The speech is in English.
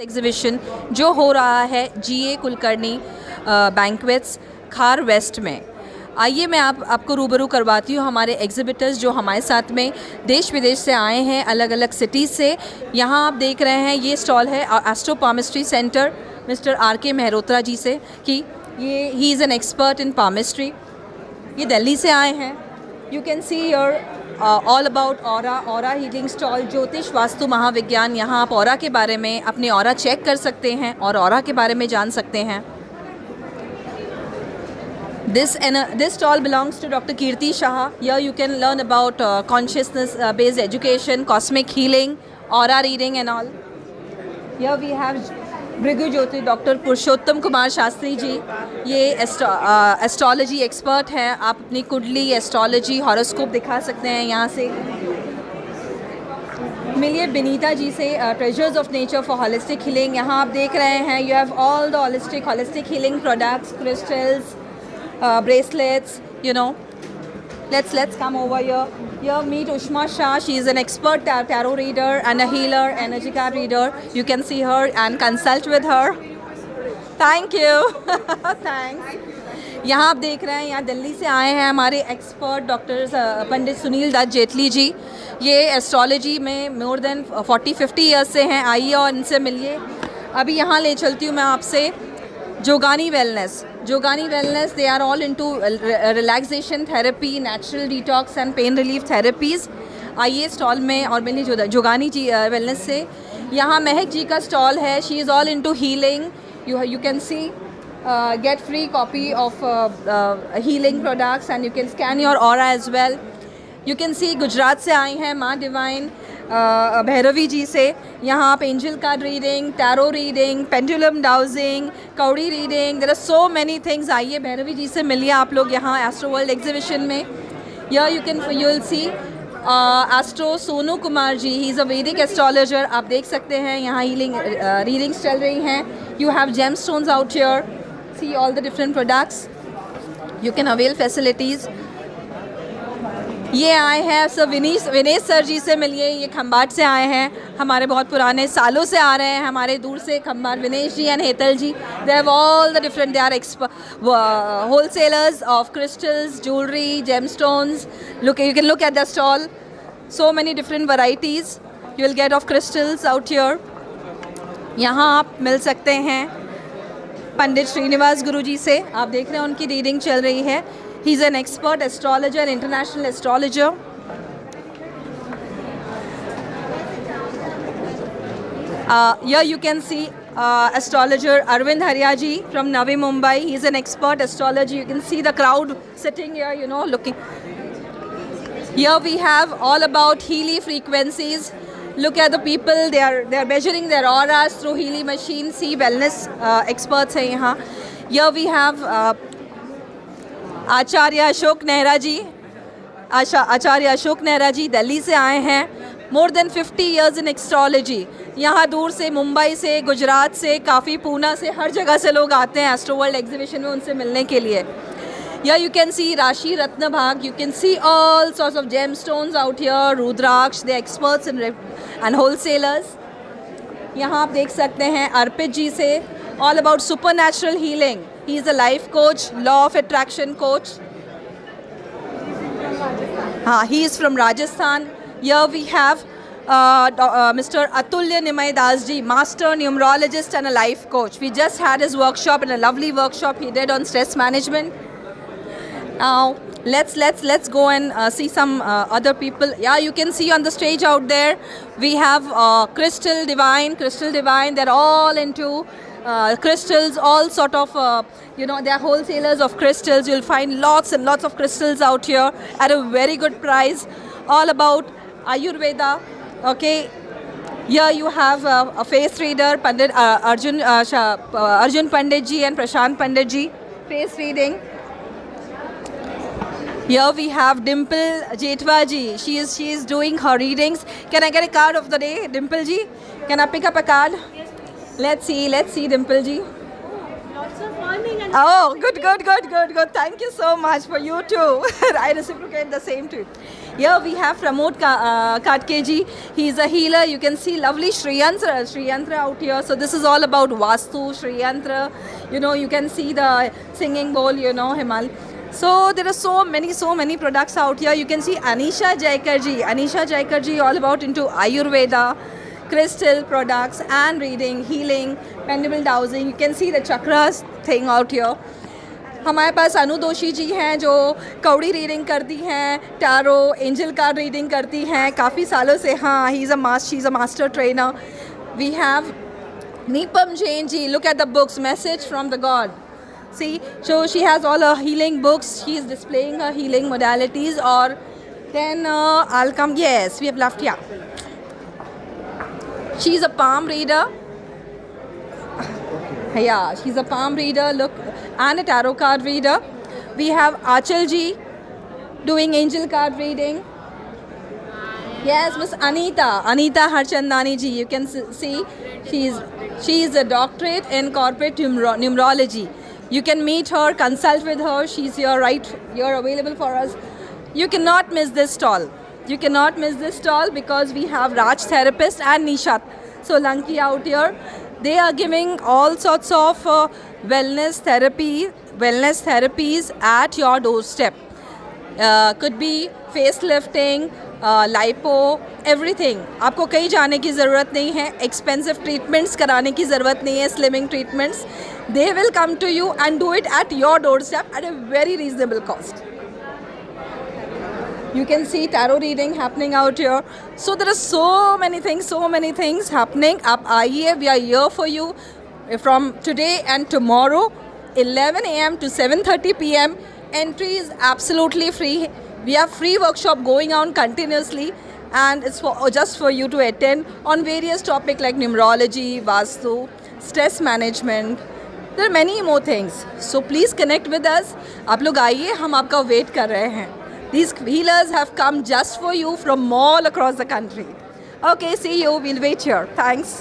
Exhibition जो हो रहा है जीए कुलकर्णी बैंक्वेट्स खार वेस्ट में। आइए मैं आपको रूबरू करवाती हूँ हमारे एग्जिबिटर्स जो हमारे साथ में देश विदेश से आए हैं, अलग अलग सिटीज़ से। यहाँ आप देख रहे हैं ये स्टॉल है astro palmistry centre mister R K. Mehrotra ji से कि ये ही is an expert in palmistry. ये दिल्ली से आए हैं। You can see your all about aura healing stall, ज्योतिष वास्तु महाविज्ञान। यहाँ आप ऑरा के बारे में अपनी ऑरा चेक कर सकते हैं और ऑरा के बारे में जान सकते हैं। This stall belongs to Dr. Kirti Shah. Here you can learn about consciousness based education, cosmic healing, aura reading and all. Here we have Bhrigu Jyoti doctor Purushottam Kumar Shastri ji. ये एस्ट्रोलॉजी एक्सपर्ट हैं। आप अपनी कुंडली, एस्ट्रोलॉजी, हॉरोस्कोप दिखा सकते हैं यहाँ से। मिलिए बिनीता जी से, treasures of nature for holistic healing. यहाँ आप देख रहे हैं you have all the holistic healing products, crystals, bracelets, you know. Let's come over here. Here meet Ushma Shah. She is an expert tarot reader and a healer, energy card reader. You can see her and consult with her. Thank you. Thanks. यहाँ आप देख रहे हैं यहाँ दिल्ली से आए हैं हमारे एक्सपर्ट डॉक्टर पंडित सुनील दत्त जेटली जी। ये एस्ट्रोलॉजी में मोर देन 40-50 ईयर्स से हैं। आइए और इनसे मिलिए। अभी यहाँ ले चलती हूँ मैं आपसे Jogani wellness. They are all into relaxation therapy, natural detox and pain relief therapies. आइए स्टॉल में और मिलिए जोगानी जी वेलनेस से। यहाँ महक जी का स्टॉल है। She is all into healing. You can see get free copy of healing products and you can scan your aura as well. You can see Gujarat से आई हैं माँ डिवाइन भैरवी जी से। यहाँ आप angel card reading, tarot reading, pendulum dowsing, कौड़ी reading, there are so many things. आइए भैरवी जी से मिलिए आप लोग यहाँ एस्ट्रो वर्ल्ड एग्जीबिशन में। You will see astro Sonu Kumar ji, he is a Vedic astrologer. आप देख सकते हैं यहाँ हीलिंग रीडिंग्स चल रही हैं। You have gem stones out here, see all the different products, you can avail facilities. ये आए हैं सर विनेश सर जी से मिलिए। ये खंबाट से आए हैं, हमारे बहुत पुराने सालों से आ रहे हैं हमारे दूर से Khambhat. Vinesh ji and Hetal ji, they have all the different, they are wholesalers of crystals, jewellery, gemstones. Look, you can look at the stall. So many different varieties you will get of crystals out here. यहाँ आप मिल सकते हैं पंडित श्रीनिवास गुरु जी से। आप देख रहे हैं उनकी रीडिंग चल रही है। He is an expert astrologer, international astrologer. Here you can see astrologer Arvind Haria ji from Navi Mumbai. He is an expert astrologer. You can see the crowd sitting here, you know, looking. Here we have all about Healy frequencies. Look at the people. They are measuring their auras through Healy machine. See wellness experts हैं यहाँ. Here we have आचार्य अशोक नेहरा जी। आचार्य अशोक नेहरा जी दिल्ली से आए हैं। More than 50 years in astrology. यहाँ दूर से, मुंबई से, गुजरात से, काफ़ी पूना से, हर जगह से लोग आते हैं एस्ट्रो वर्ल्ड एग्जीबिशन में उनसे मिलने के लिए। या यू कैन सी राशि रत्न भाग। You can see all sorts of gem stones out here, rudraksha, the experts and wholesalers. यहाँ आप देख सकते हैं अर्पित जी से, all about supernatural healing. He is a life coach, law of attraction coach. He is from Rajasthan. Here we have Mr. Atulya Nimai Das ji, master numerologist and a life coach. We just had his workshop, and a lovely workshop he did on stress management. Now let's go and see some other people. Yeah, you can see on the stage out there we have Crystal Divine. They're all into crystals, all sort of you know, they are wholesalers of crystals. You'll find lots and lots of crystals out here at a very good price. All about Ayurveda. Okay, here you have a face reader, Pandit Arjun Pandit ji and Prashant Pandit ji, face reading. Here we have Dimple Jetwa ji. She is doing her readings. Can I get a card of the day, Dimple ji? Can I pick up a card? Yes. Let's see Dimple ji. Lots of morning and oh, good. Thank you so much for you too. I reciprocate the same too. Here we have Pramod Katkeji. He is a healer. You can see lovely Sri Yantra out here. So this is all about Vastu, Sri Yantra. You know, you can see the singing bowl, you know, Himal. So there are so many products out here. You can see Anisha Jaikarji all about into Ayurveda, crystal products and reading, healing, pendable dowsing. You can see the chakras thing out here. हमारे पास अनु दोषी जी हैं जो कौड़ी reading करती हैं, tarot, angel card reading करती हैं काफ़ी सालों से. हाँ, she is a master trainer. We have Neepam Jain ji. Look at the books, message from the God. See, so she has all her healing books. She is displaying her healing modalities. Or then I'll come. Yes, we have left. Yeah, she's a palm reader. Yeah, she's a palm reader. Look, and a tarot card reader. We have Achal ji doing angel card reading. Yes, Miss Anita Harchandani ji. You can see she is a doctorate in corporate numerology. You can meet her, consult with her. She's here, right? You're available for us. You cannot miss this stall. You cannot miss this stall because we have Raj therapist and Nishat Solanki out here. They are giving all sorts of wellness therapies at your doorstep. Could be facelifting, lipo, everything. आपको कहीं जाने की ज़रूरत नहीं है. Expensive treatments कराने की ज़रूरत नहीं है. Slimming treatments. They will come to you and do it at your doorstep at a very reasonable cost. You can see tarot reading happening out here. So there are so many things happening. आप आइए, we are here for you from today and tomorrow, 11 a.m. to 7:30 p.m. Entry is absolutely free. We have free workshop going on continuously, and it's just for you to attend on various topics like numerology, Vastu, stress management. There are many more things. So please connect with us. आप लोग आइए, हम आपका wait कर रहे हैं. These healers have come just for you from all across the country. Okay, see you. We'll wait here. Thanks.